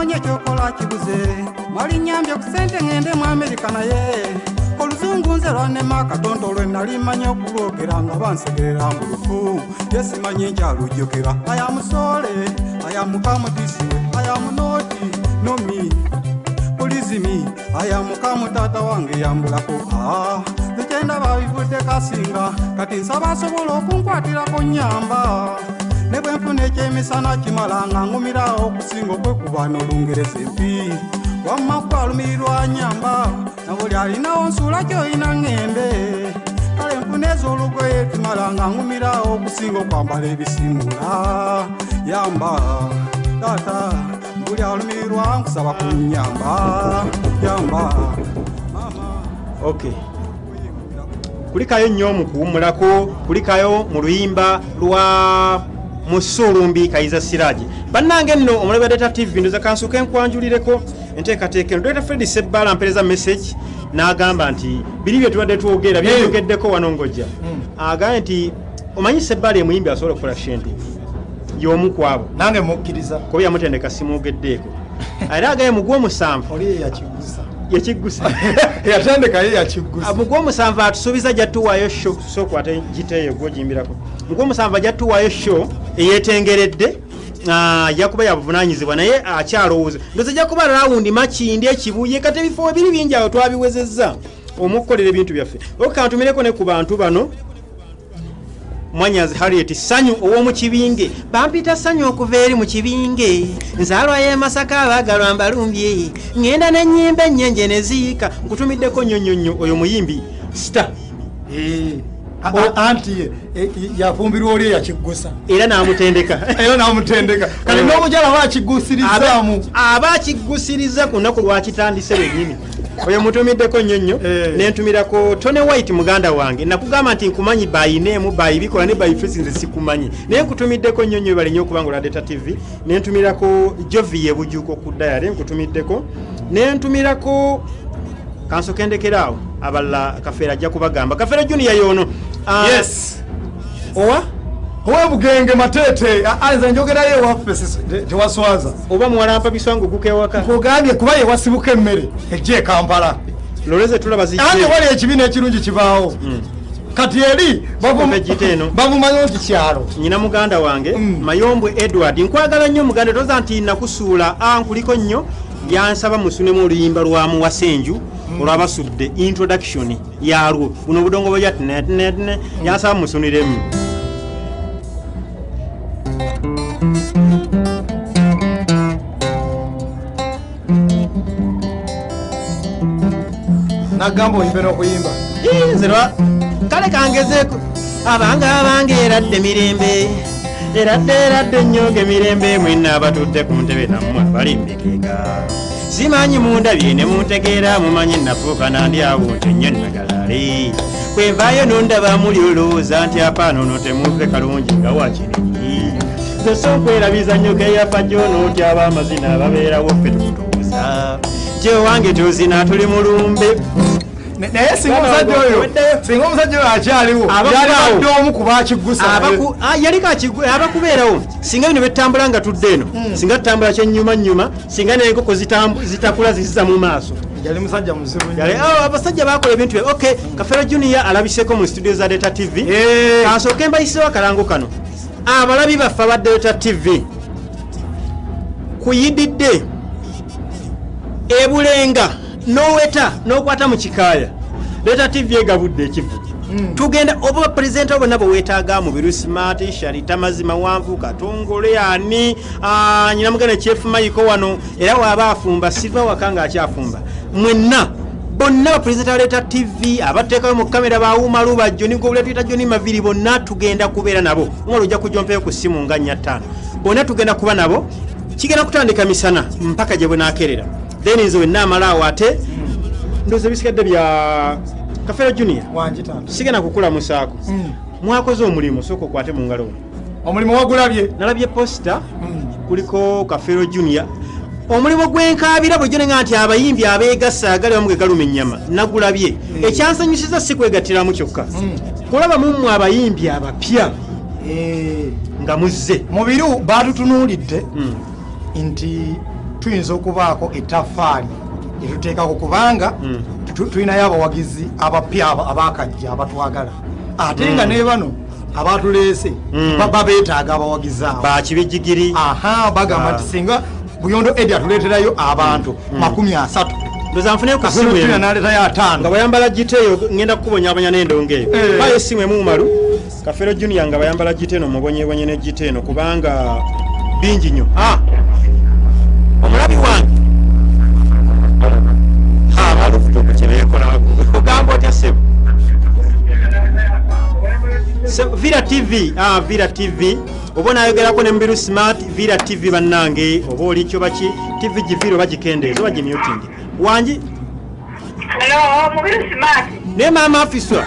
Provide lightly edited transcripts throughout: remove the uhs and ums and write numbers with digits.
nonye chokola kibuze mali nyambye kusente ngende mu America naye oluzungu nze lwanema katonda olwe nali manya okulwogera nga bansegerera mu lufu yesimanyi nkyalujjukira ayamusole ayamukамudisiwe ayamunoti nomi polizimi ayamukamu tata wange yambulako ekenda babivudde kasinga kati nsaba asobola okunkwatiraku nyamba ne bwe nfuna ekyemisana kimala nga ngumirawo okusinga okwekuba n'olungereza empi wamma kwalumirirwa nyamba nabuli alinawo nsuula kyoyina ng'embe kale nfuna ez'olugoye kimala nga ngumirawo okusinga okwambala ebisimula yamba tata buli alumirirwa nkusaba kunyamba yamba mama. Okay, kulikayo nnyo mu kuwummulako, kulikayo mu luyimba lwa Musulumbi Kayiza Siraje. Bannange nno omulabe wa Data TV ndoza kansuke nkwanjulireko enteekateeka eno. Dr. Fred Sebbala mpereza message n'agamba nti biri bye tubadde twogera byogeddeko wano ngojja. Agambye nti omanyi Sebbala ye muyimbi asobola okukola shente y'omu ku abo. Nange mukkiriza kuba yamutendeka simwogeddeeko. Era agambye mu gw'omusanvu oli yakigusa yakigusa yatendeka ye yakigusa mu gw'omusanvu atusuubiza jatuwaayo show sooka ate giteeyo gwojimbirako. Mu gw'omusanvu jatuwaayo show eyeetengeredde yakuba yabuvunaanyizibwa naye akyalowooza ndoza jakuba rawundi makindi ekibuye kati ebifo biri bingi awo twabiwezezza omukukolera ebintu byaffe. Okantumireko ne ku bantu bano Mwanyazi Harriet Sanyu ow'omu Kibinge. Bampita Sanyu okuva eri mu Kibinge. Nzaalwa ye Masaka abagalwa mbalumbye. Ngenda n'ennyimba ennyenje ne ziika. Nkutumiddeko nnyonnyonnyo oyo muyimbi Star. Anti yafumbirwa oli yakigusa era n'amutendeka. Kale n'omukyala bakigusirizaamu abakigusiriza ku nnaku lwakitandise lwennyini. Oyo mutumiddeko nnyonnyo nentumirako Tony White muganda wange. Nakugamba nti nkumanyi by name by bikola ne by face nze sikumanyi. Naye nkutumiddeko nnyonnyo bali nnyo okubangula Data TV. Nentumirako Jovi Yebujuko ku diary nkutumiddeko. Nentumirako kansokendekeraawo aballa Kafeera ajja kubagamba. Kafeera Junior yono. Yes. Owa bugenge matete anza njogerayo waffe tewaswaza oba muwalampa biswangu gukewaka nkugambye kuba ye wasibuka emmere ejje Kampala loleze tulabazi andi wali ekibiina ekirungi kibaawo kati eri bavumanyo nti kyalo nyina muganda wange Mayombwe Edward nkwagala nnyo muganda toza nti nakusuula nkuliko nnyo yansaba musunemu oluyimba lwa Muwasenju olwabasudde introduction yalwo buno budongo bwa net yansaba musuniremu. Nagambo oyimbe okuyimba nzerwa kale kangezeeko abange eradde mirembe eradde nnyo mirembe mwenna abatudde ku ntebe nammwe abalimbikeka simanyi mundabye ne muntegeera mumanyi nafuuka nandi awo nti nnyo nagalale kwevaayo nondaba muli olowooza nti apaano no temuve kalungi nga wakirinyi zesookwerabiza nnyo keyafa gyono nti ab'amazina ababeerawo ffe tukutuuza gye wange tuzina tuli mulumbe naye singa omusajja oyo akyaliwo yalibadde omu ku bakigusa yaliko abakubeerawo singa bino betambula nga tudde eno singa tutambula kyennyuma singa n'enkoko zitakula ziziza mu maaso yali musajja muzibu abasajja bakola ebintu bye. Okay, Kafeero Junior alabiseko mu studio za Data TV. Kansooke mbayiseewo akalango kano abalabi baffe aba Data TV kuyididde ebulenga noweta nokwata mu kikaaya Data TV egabudde ekivu tugenda oba presenter bonna bo wetaaga mu biru smart Sharita mazima wanvu katongole ani nyina mugana Chief Maiko wano era waba afumba Silva wakanga akyafumba mwenna bonna ba presenter Data TV abateekayo mu kamera baawumalu ba Johnny Gobula twita Johnny Maviri bonna tugenda kubeera nabo omwana ojja kujompeyo ku simu nga 5 bonna tugenda kuba nabo kigenda kutandika misana mpaka gye bwenaakerera then nze wenna amalaawo ate ndoze bisigadde bya Kafeero Junior sigenda kukula musaako mwakoze omulimu soko kwate mu ngalo omulimu wagulabye nalabye poster kuliko Kafeero Junior omulimu gwenkabira bwe jone nganti abayimbi abeegasa agali bamuge galuma ennyama nagulabye ekyansanyusiza si kwegattiramu kyokka kulaba mumwe abayimbi abapya nga muzze mu biru baatutunuulidde nti tuyinza okubaako ettaffaali etuteekako kubanga tulinayo abawagizi abapya abakajja abatwagala ate nga ne bano abatuleese babeetaaga abawagizi abo bakibijigiri bagamba nti singa Buyondo Eddie atuleeterayo abantu 30 ndoza nfune ku simu eno naletayo 5 nga bayambala giteeyo ngenda kukubonyabanya n'endongo eyo bayo essimu emumalu Kafero Junior nga bayambala giteeno mubonyebonye ne giteeno kubanga bingi nnyo omulabi wange ogamba otya sebo Vira TV Vira TV obona ayogerako ne Mbiru Smart Vira TV bannange oba oli kyo baki TV giviro bagikendeeza oba gimuting wanji hello Mbiru Smart ne mama afiswa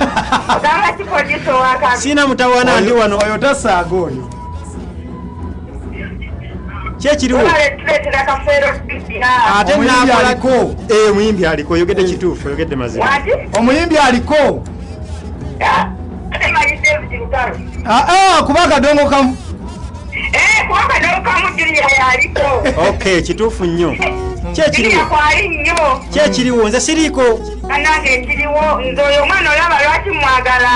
ogamba kipolisi owaka sina mutawana ndi wano oyo tasaaga oyo kyekiriwo ate nakola omuyimbi aliko oyogedde kituufu oyogedde mazima omuyimbi aliko kuba akadongo kamu okay kituufu nnyo kyekiriwo nze siriiko nange nkiriwo nze oyo omwana olaba lwaki mwagala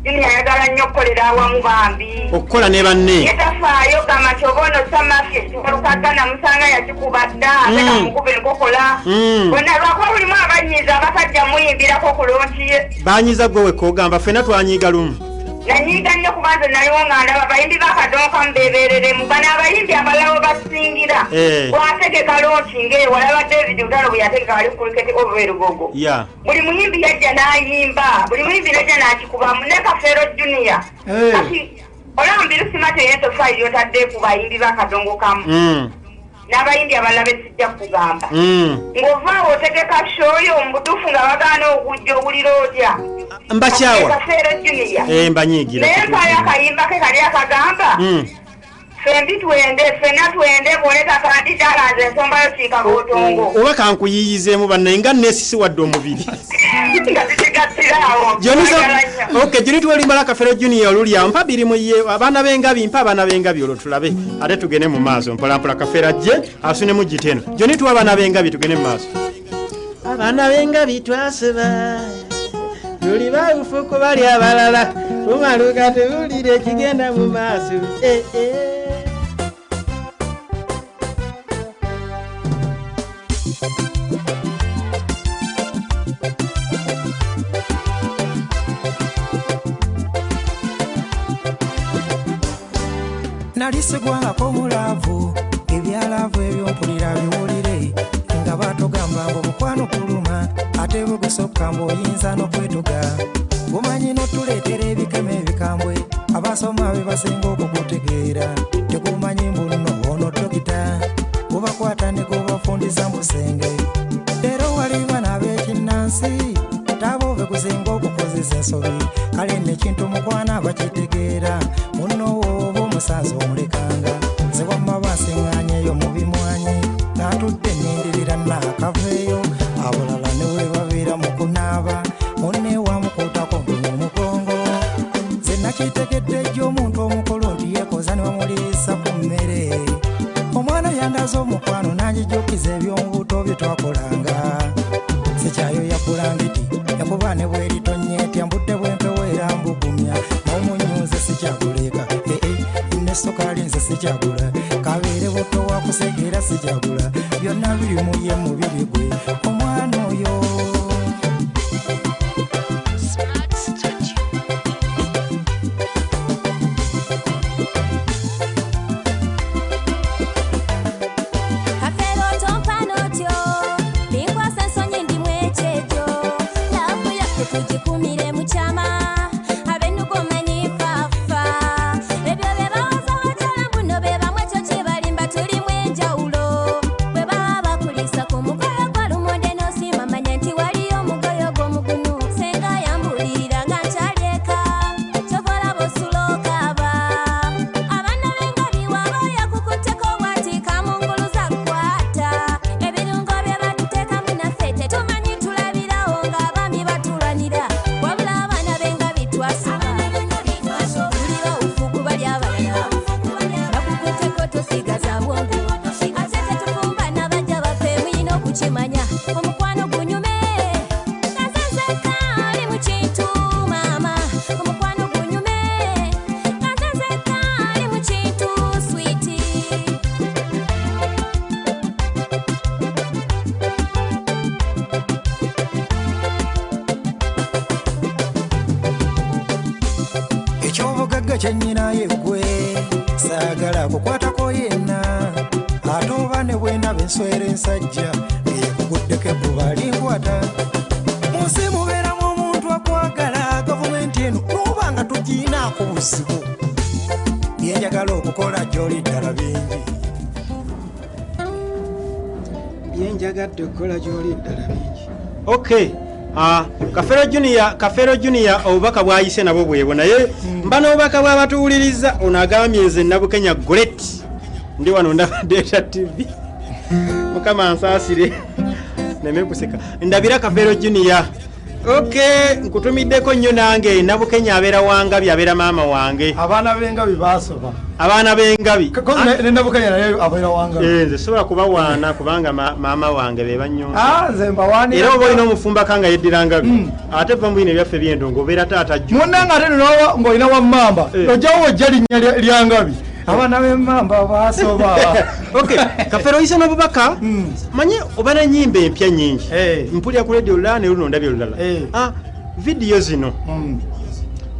Junior ayagala nnyo okukolera awamu bambi okukola ne banne yetafaayo gamba kyobono samafye kikolukagana musanga yakikuba dda ate kamukube enkokola bonna lwakuba bulimu abanyiiza abasajja muyimbirako ku lonkiye banyiiza gwe wekogamba ffena twanyiiga lumu nanyiiga nnyo kuba nze naliwo nga ndaba abayimbi bakadongo kamubeebereremu bano abayimbi abalawo basingira bwategeka lonki ng'eyo walaba David Lutalo bwe yategeka wali ku cricket over Lugogo buli muyimbi yajja n'ayimba buli muyimbi najja n'akikubamu ne Kafero Junior kati olaba Mbiru Smart eyentofaayi lyotadde ku bayimbi bakadongo kamu n'abayimbi abalala besijja kugamba ng'ovaawo otegeka shoyo mu butuufu nga bagaana okujja owulira otya mbakyawa Kafero Junior mbanyiigira naye mpaayo akayimba ke kali akagamba fembi twende fena twende boleka kandi dalanze ensombayo kiika bootongo oba kankuyiyizeemu bannaye nga neesisi wadde omubiri nga zisigattirawo joni twolimbala Kafero Junior olulya mpa biri muye abaana b'engabi mpa abaana b'engabi olwo tulabe ate tugende mu maaso mpolampola Kafero ajje asunemu giteno joni tuwa abaana b'engabi tugende mu maaso abaana b'engabi twaseba tuli bawufuku bali abalala tumaluka tuwulire ekigenda mu maaso nalisigwangako mulaavu ebyalaavu ebyompulira biwulire nga batugamba mbu mukwano kuluma ate bwe gusokka mbu oyinza n'okwetuga gumanyi n'otuleetera ebikeme ebikambwe abasoma be basinga okukutegeera tegumanyi mbu nno ono dokita gubakwata ne gubafundiza mu busenge leero waliba n'ab'ekinnansi tabo be gusinga okukozesa ensobi kale n'ekintu mukwana bakitegeera munnowo oba omusaza omulekanga nze wamma bansiŋŋaanyeeyo mu bimwanyi n'atudde nendirira naakaveeyo abalala ne we babeera mu kunaaba munne wamukuutako mu mugongo nze nakitegedde ejjo omuntu omukulu nti yeekoza ne bamuliisa ku mmere omwana yandaza omukwano n'anjijjukiza eby'omubuto bye twakolanga sikyayo yabulangiti yakuba ne bweritonye tyambudde bwempeweera mbugumya n'omunyuze sikyaguleka nesukali nze sikyagula kabeere buto wakusegeera sikyagula byonna biri muye mubiri gwe omwana oyo Tuli mwenjaulo bwe baba kulisa ku mukolo gwa lumonde n'osima manya nti wali kyenyina yeggwe saagala kukwatako yenna ate oba ne bwendaba enswera ensajja ng'ekuguddeko ebbuba linkwata munsi mubeeramu omuntu akwagala gavumenti eno n'oba nga tuginaako buzibu byenjagala okukola gy'oli ddala bingi byenjagadde okukola gy'oli ddala bingi. Okay. Kafero Junior obubaka bwayise nabo bwebo naye mba n'obubaka bw'abatuwuliriza ono agambye nze Nabukenya great ndi wano ndaba Data TV mukama ansaasire neme kuseka ndabira Kafero Junior. Okay, nkutumiddeko nnyo nange Nabukenya abeera wangabi abeera maama wange abaana b'engabi baasoba abaana b'engabi ne Nabukenya naye abeera wangabi nze sobola kubawaana kubanga maama wange be banyonsa nze mbawaanira era oba olina omufumba kanga yeddira ngabi ate va mubino ebyaffe by'endongo obeera taata jju munanga ate noba ng'olina wammamba ojjawo ojja linnya lya ngabi abaana b'emmamba baasoba. Okay, Kafero oyise n'obubaka manye oba na nnyimba empya nnyingi mpulira ku radio lulala ne luno ndabye olulala vidiyo zino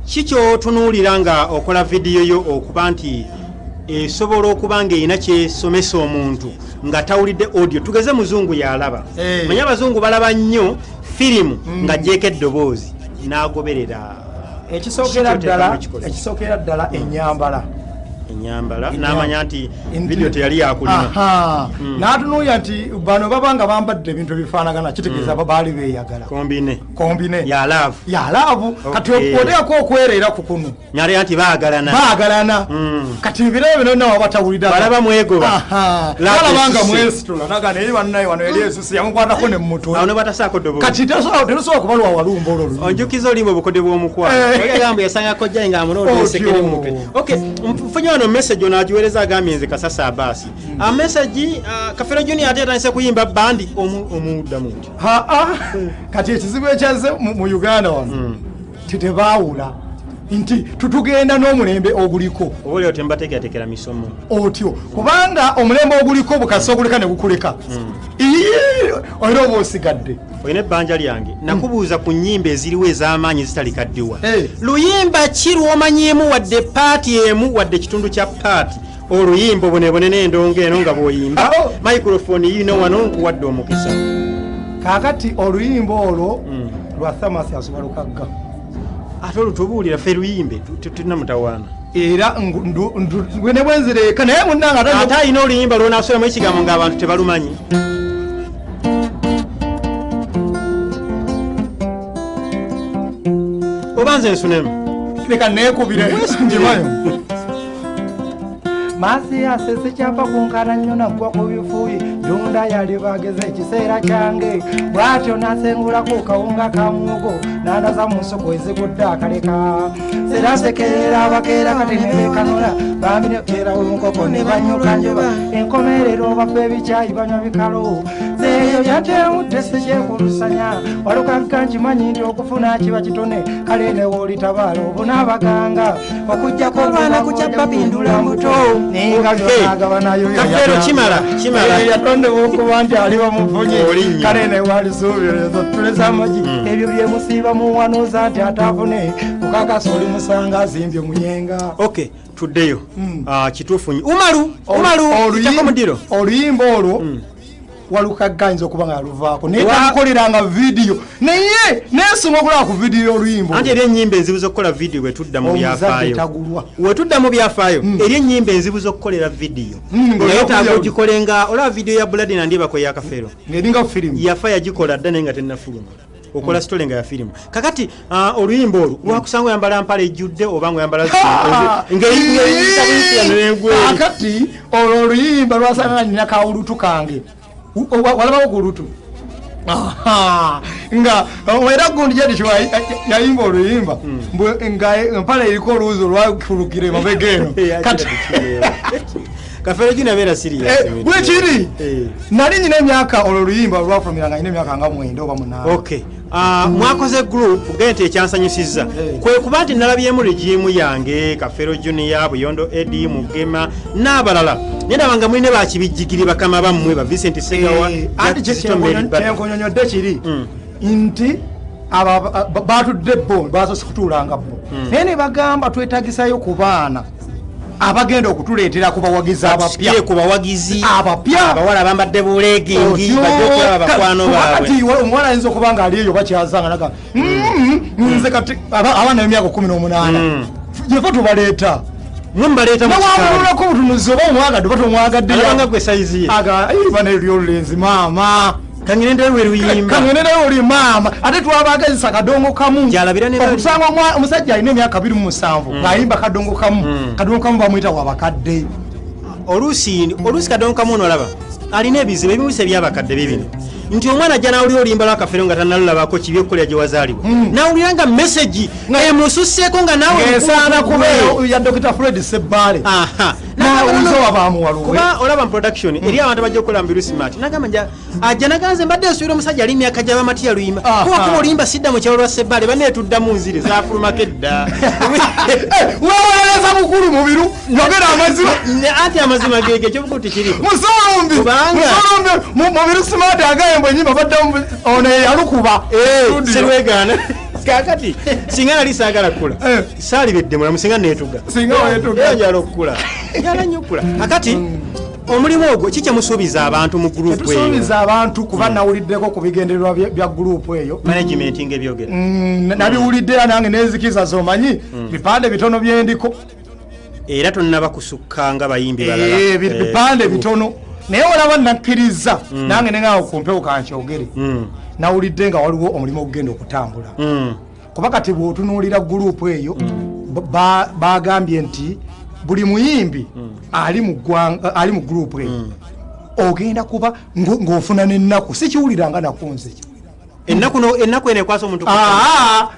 kikyotunuulira nga okola vidiyo yo okuba nti esobola okuba ng'erina kyesomesa omuntu nga tawulidde audio tugeze muzungu yalaba manye abazungu balaba nnyo firimu nga jjeeko eddoboozi n'agoberera ekisookera ddala ennyambala n'amanya nti video teyali yakulima n'atunuulya nti bano babanga bambadde ebintu ebifaanagana kitegeeza baali beeyagala kombine yalaavu kati oteekako okwereera ku kunu nyalera nti baagalana kati bibiro bino nawo batawulira balaba mwegoba balabanga mwesitula nagana eri bannaye wano eri esusu yamukwatako ne mumutwe awo ne batasaako ddoboozi kati terusobola kubalwa walumba olwo onjukiza olimba obukodde bw'omukwano oyagamba yasanga kojjaye nga amunoondesekere mu mutwe. Okay, mfunye wano message onagiweereza agambye nze Kasasa Abasi message Kafero Junior ate atandise kuyimba bandi omuddamu nti kati ekizibu ekyaze mu Uganda wano titebaawula nti tutugenda n'omulembe oguliko obaolio tembateekateekera misomo otyo kubanga omulembe oguliko bukasa oguleka ne gukuleka olina oba osigadde olina ebbanja lyange nakubuuza ku nnyimba eziriwo ez'amaanyi zitalikaddiwa luyimba ki lw'omanyiemu wadde paati emu wadde kitundu kya paati oluyimba obonebone n'endongo eno nga bw'oyimba microphone yino wano nkuwadde omukisa kaakati oluyimba olwo lwa Thamasi Asubalukagga ate olutubuulira ffe luyimbe tulina mutawaana era ne bwenzireka naye munnanga ate alina oluyimba lw'onaasolamu ekigambo ng'abantu tebalumanyi oba nze nsunemu leka neekubire njimayo maasi yasese kyava kunkana nnyo naggwa ku bifuuyi dunda yali bageze ekiseera kyange bw'atyo nasengulako kawunga ka muwogo nandaza mu nsoko ezigudde akaleka serasekerera abakeera kati ne beekanula bambine keera olunkoko ne banyuka njoba enkomerero baffe ebikyayi banywa bikalo zeeyo yatewudde sekyekulusanya walukagga nkimanyi nti okufuna kiba kitone kale newoolitabaala obuna abaganga okugjako olwana kukyabapindula muto Kafero kimala yatondewo okuba nti ali bamufunye kale newalisuubirizo tuleza amagi ebyo byemusiiba muwanuuza nti atafune kukakasa oli musanga azimbye muyenga. Okay, tuddeyo kituufu nnyo umalu kitako mudiro oluyimba olwo Walukagga ayinza okuba nga luvaako naye takukoleranga vidiyo naye neesoma okulaba ku vidiyo oluyimbo anti eri ennyimba enzibu z'okukola vidiyo wetudda mu byafaayo eri ennyimba enzibu z'okukolera vidiyo naye taaga ogikolenga olaba vidiyo ya Blood na Ndiba kwe ya Kafero ng'eringa firimu yafa yagikola dda naye nga tennafuluma okola sitole nga ya firimu kakati oluyimba olwo lwakusanga oyambala mpala ejjudde oba nga oyambala kakati olwo oluyimba lwasanga nina kawulutu kange walabawo kulutu nga era gundi jadi yayimba oluyimba nga mpala eriko oluuzi olwafulukira emabega eno Kafero Junior abeera serious bwekiri nali nyina emyaka olwo oluyimba olwafulumira nga nyina emyaka nga 9 oba 8. Okay, mwakoze group gente ekyansanyusizza kwe kuba nti nalabyemu regimu yange Kafero Junior Buyondo Eddie Mugema n'abalala nedabanga mwine bakibijjigiri bakama bammwe ba Vincent Segawa enkonyonyodde kiri nti batudde bo basoose kutuulanga bo naye ne bagamba twetagisayo ku baana abagenda okutuleetera ku bawagizi abapya ku bawagizi abapya abawala bambadde buleegingi bajja okulaba bakwano baabwe kati omuwala ayinza okuba nga ali eyo bakyazanga naga nze kati abaana b'emyaka 18 jefa tubaleeta mwembaleeta nawamululako obutunuzi oba omwagadde oba tomwagadde alabanga gwe sayizi ye bana eryolulenzi maama kangenendewe luyimba oli maama ate twabagazisa kadongo kamu okusanga omusajja alina emyaka 27 ng'ayimba kadongo kamu bamuyita wabakadde oluusi kadongo kamu ono olaba alina ebizibu ebimusa ebyabakadde bibino nti omwana ajja nawulira olimba lwakafere nga tanalulabako kibi okukolera gye wazaalibwa nawulira nga mesagi emususseeko nga naweesaana kubeeyo ya Dr. Fred Sebbale kuba olaba mu production eri abantu bajja okukola mu birusmat nagamba ajja naganze mbadde nsuubira omusajja ali myaka gyaba matiya luyimba kubakuba olimba sidda mu kyalo lwa Sebbale baneetuddamu nzire zafulumako edda weeweleza mukulu mubiru yogera amazima anti amazima gege ekyobukutu tekiriiko musolumbi mu birusmat agayembo enyimba baddamu ono yalukuba serwegaana kakati singa nali saagala kukula saalibedde mulamu singa neetuga njala okukula njala nnyo okukula akati omulimu ogwo kikyemusuubiza abantu mu gurupu eyo tusuubiza abantu kuba nawuliddeko ku bigendererwa bya gurupu eyo management ng'ebyogera nabiwulidde era nange nezikiza zomanyi bipande bitono byendiko era tonnaba kusukka nga bayimbi balala bipande bitono naye olaba nakkiriza nange nengawo kumpewo kankyogere nawulidde nga waliwo omulimu ogugenda okutambula kuba kati bw'otunuulira gurupu eyo bagambye nti buli muyimbi ali mu gurupu eyo ogenda kuba ng'ofuna n'ennaku sikiwuliranga nakunze ennaku eno ekwasa omuntu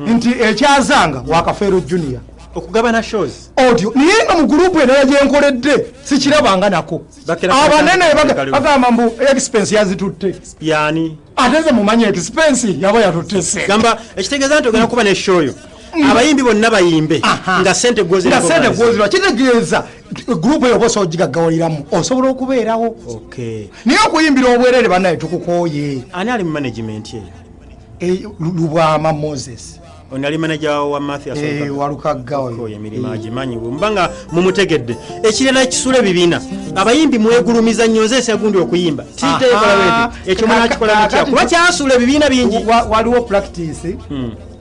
nti ekyazanga wakafeero junior okugabana shows audio niye nga mu gurupu eno gyenkoledde sikirabanga nako abanene bagamba mbu expense yazitutte yani ateze mumanye expense yaba yatutte se gamba ekitegeeza nti ogenda kuba ne show yo abayimbi bonna bayimbe nga sente gwozira kitegeeza gurupu eyo bosa ogigaggawaliramu osobola okubeerawo niye okuyimbira obwerere bannaye tukukooye ani ali mu management eyo Lubwama Moses onali manager wa Mathias walukaggawo emirimu agimanyi mbanga mumutegedde ekirala ekisula ebibiina abayimbi mwegulumiza nnyo nze gundi okuyimba titeekolawedi ekyo munakikola mutya kuba kyasula ebibiina bingi waliwo practice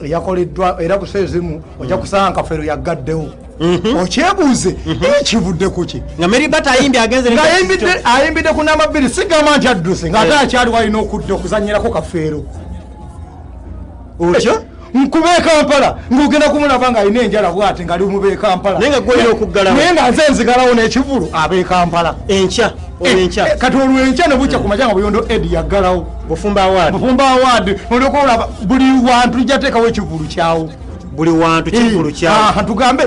eyakoleddwa era kuseezimu ojja kusanga nkafeero yaggaddewo okyebuuze ekivudde kuki nga Meribert ayimbi agenze ayimbidde ku namba 2 sigamba nti adduse ng'ate akyali walina okudda okuzanyirako kafeero otyo nkube Kampala ng'ogenda kumulaba ng'alina enjala bw'ate ng'ali mube Kampala naye nga gwolina okuggalawo naye nga nze nzigalawo n'ekivulu abe Kampala enkya kati olwenkya ne bukya ku makya nga Buyondo Edi yaggalawo Bufumba Award olyoka olaba buli wantu jateekawo ekivulu kyawo buli wantu kivulu kyawo tugambe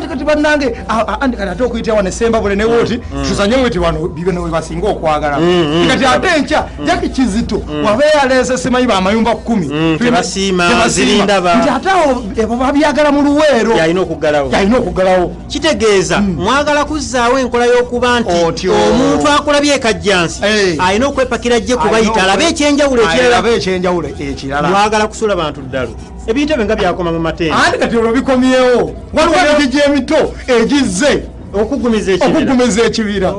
kati bannange andikati ate okuyitira wano Sembabule ne wooti tuzanye weti wano bibino we basinga okwagala kati ate enkya Jaki Kizito wabe yaleese simanyi bamayumba 10 tebasiima zirindaba nti ate ebo babyagala mu luweero yalina okuggalawo kitegeeza mwagala kuzzaawo enkola y'okuba nti omuntu akola byekajjansi alina okwepakira gye kubayita alabe ekyenjawulo ekirala mwagala kusula bantu ddalo ebintu ebyo nga byakoma mu matenda andi kati olwo bikomyewo waliwo emigigi emito egizze okugumiza ekibira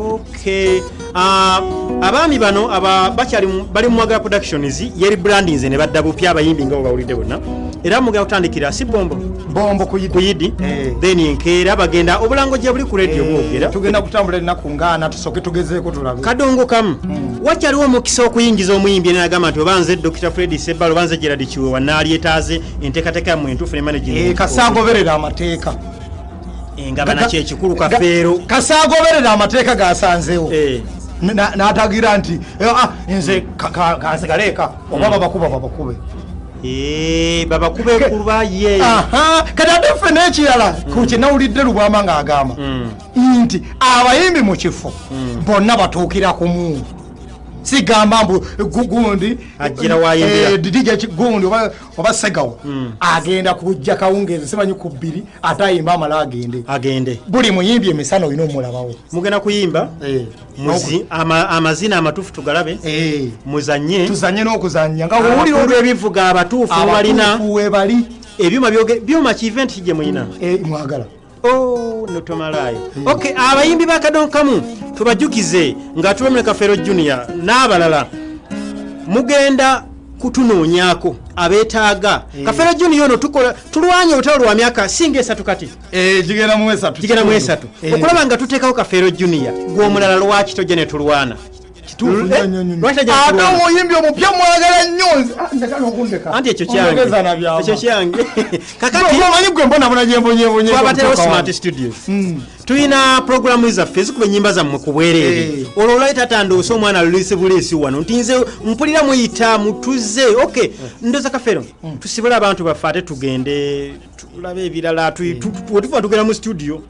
abaami bano bali mu Mwagala Productions yeri brandings ne badda bupya abayimbi nga bawulidde bonna era mugenda kutandikira si bombo kuyidi then enkeera bagenda obulango gye buli ku radio bwogera tugenda kutambula ennaku ngaana tusoke tugezeeko tulabe kadongo kamu wakyaliwo omukisa okuyingiza omuyimbi n'agamba nti obanze Dr. Fred Sebbale obanze Gerard Kiwewa n'alyetaaze enteekateeka yammwe entuufu ne management kasaagoberera amateeka nga banaki ekikulu kafeero kasaagoberera amateeka gasanzeewo n'atagira nti nze kansigaleeka oba babakube babakube kuba ye kati ate ffe n'ekirala ku kyenawulidde Lubwama ng'agamba nti abayimbi mu kifo bonna batuukira kumu sigamba mbu gundi ajira wayimbira DJ gundi oba segawa agenda kujja kawungeze simanyi ku bbiri atayimba amala agende buli muyimbi emisano olina omulabawo mugenda kuyimba amazina amatuufu tugalabe tuzanye n'okuzanya nga wulira ebivuga abatuufu balina webali byuma ki event kijje muyina mwagala notomalayo okay abayimbi bakadonkamu tubajukize nga tuwemule Kafeero Junior n'abalala mugenda kutunoonyako abeetaaga Kafeero Junior ono tukola tulwanye olutalo lwa myaka singa 3 kati jigenda mu 3 okulaba nga tuteekawo Kafeero Junior gw'omulala lwaki tojja ne tulwana ate omuyimbi omupya mwagala nnyo anti ekyo kyange kakati omanyi gwe mbonabona gyembonyebonye twabateewo Smart Studios tulina programu zaffe zikuba ennyimba zammwe ku bwereere olwo olwayita tandoosa omwana lulise buleesi wano nti nze mpulira muyita mutuze okay ndoza Kafeero tusibule abantu baffe ate tugende tulabe ebirala tuva tugenda mu studio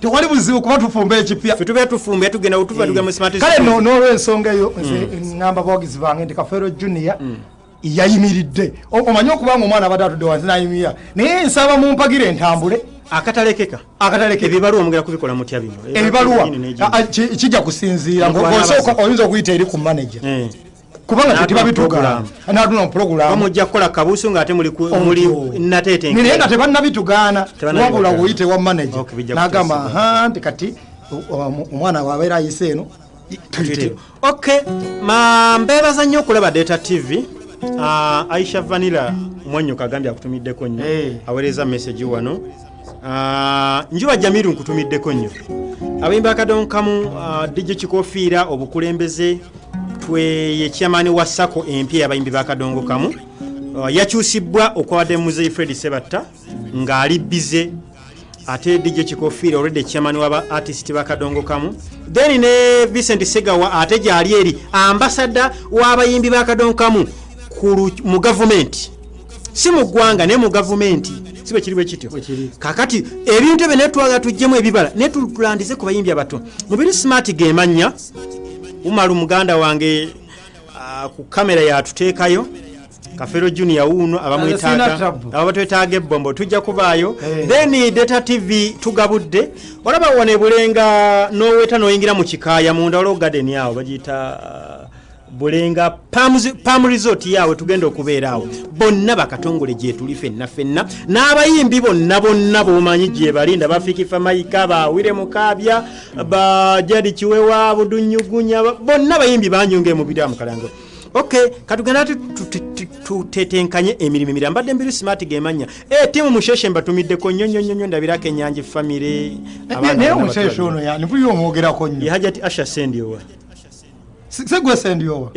tewali buzibu kuba tufumba ekipya tuba tufumba tugenda tugenda mu Smart kale n'olw'ensonga eyo ngamba bawagizi bange nti Kafeero Junior yayimiridde omanyi okubanga omwana abadde atudde wansi n'ayimirira naye nsaba mumpagire entambule akatalekeka ebibaluwa mugera kubikola mutya bino ebibaluwa kijja kusinziira ng'osooka oyinza okuyita eri ku manager kubanga tetiba bituga n'atuna program bamujja kukola kabusu ng'ate muli nateete naye nga tebannabitugaana wabula wuyite wa manager n'agamba nti kati omwana wabeera ayise eno okay mbeebaza nnyo okulaba Data TV Aisha Vanilla Mwanyuka agambye akutumiddeko nnyo aweereza message wano njuba Jamiru nkutumiddeko nnyo abayimbi akadonkamu DJ Kikofiira obukulembeze ye chairman wa Sako empya abayimbi bakadongokamu yakyusibwa okwadde Muzeyi Fred Sebatta ng'ali bize ate DJ Kikofiira already chairman wa artist bakadongokamu then ne Vincent Segawa ate gyali eri ambassador w'abayimbi bakadongokamu mu government si mu ggwanga ne mu government sibe kiri bwe kityo kakati ebintu ebyo netwaga tujjemu ebibala netulandize ku bayimbi abato mubiri Smart gemanya Umaru muganda wange ku kamera yatuteekayo Kafeero Junior uno abamwetaaga ebombo tujja kubaayo then Data TV tugabudde olaba wone bulenga noweta noyingira mu kikaaya munda olwo garden yawo bagiyita bulenga Palm Resort yawe tugenda okubeeraawo bonna bakatongole gye tuli fenna n'abayimbi bonna bomanyi gye balinda bafikifa mayika bawire mukabya bajadi kiwewa budunyugunya bonna bayimbi banyunge mu bidya mukalango okay katugenda tutetenkanye emirimu emirala mbadde mbiru Smart gemanya timu musheshe mbatumiddeko nnyonnyonnyo ndabirako ennyanja family naye omusheshe ono yani mpulira omwogerako nnyo yahajati Asha Sendiowa segwe Sendiowa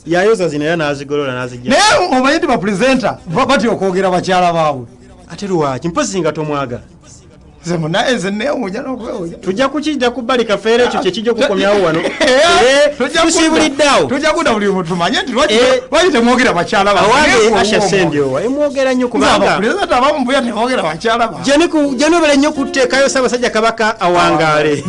yayoza zino ya nazigolola nazijja naye obayindi ba presenter bati okwogera bakyala baabwe ate lwaki mpozi nga tomwaga tujja kukijja kubbali Kafeero ekyo kyekijja okukomyawo wano tusibuliddeawo tujja kudda buli muntu tumanye nti lwaki temwogera bakyala bawange Asha Sendiowa emwogera nnyo kubanga temwogera bakyala jenobeera nnyo kuteekayo Ssaabasajja Kabaka awangaale